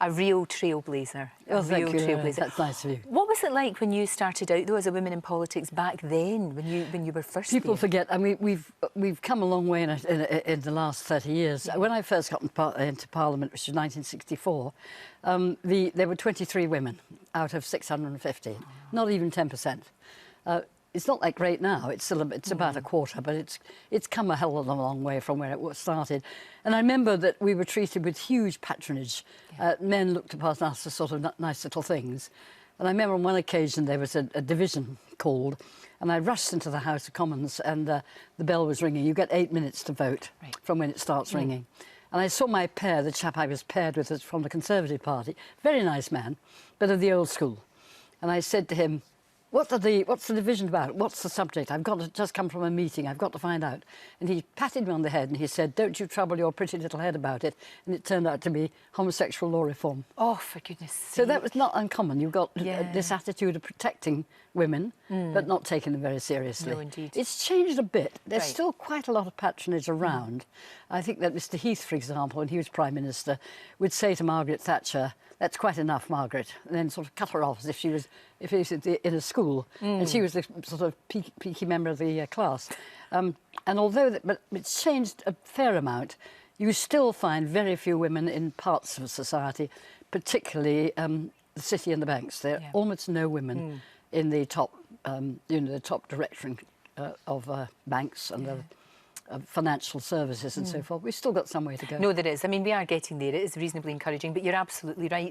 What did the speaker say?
A real trailblazer. Oh, thank you. Trailblazer. That's nice of you. What was it like when you started out, though, as a woman in politics back then, when you were first People there? forget. I mean, we've come a long way in the last 30 years. Yeah. When I first got into Parliament, which was 1964, there were 23 women out of 650, not even 10%. It's not like right now. It's about a quarter, but it's come a hell of a long way from where it started. And I remember that we were treated with huge patronage. Yeah. Men looked upon us as sort of nice little things. And I remember on one occasion there was a division called, and I rushed into the House of Commons, and the bell was ringing. You get 8 minutes to vote from when it starts ringing. And I saw my pair, the chap I was paired with was from the Conservative Party, very nice man, but of the old school. And I said to him, what's the division about? What's the subject? I've got to just come from a meeting. I've got to find out. And he patted me on the head and he said, don't you trouble your pretty little head about it. And it turned out to be homosexual law reform. Oh, for goodness sake. So that was not uncommon. You've got this attitude of protecting women, but not taking them very seriously. No, indeed. It's changed a bit. There's still quite a lot of patronage around. I think that Mr. Heath, for example, when he was Prime Minister, would say to Margaret Thatcher, that's quite enough, Margaret, and then sort of cut her off as if he was in a school, and she was the sort of peaky member of the class. And although but it's changed a fair amount, you still find very few women in parts of society, particularly the city and the banks. There are almost no women in the top, the top direction of banks and the financial services and so forth. We've still got some way to go. No, there is. I mean, we are getting there. It is reasonably encouraging, but you're absolutely right.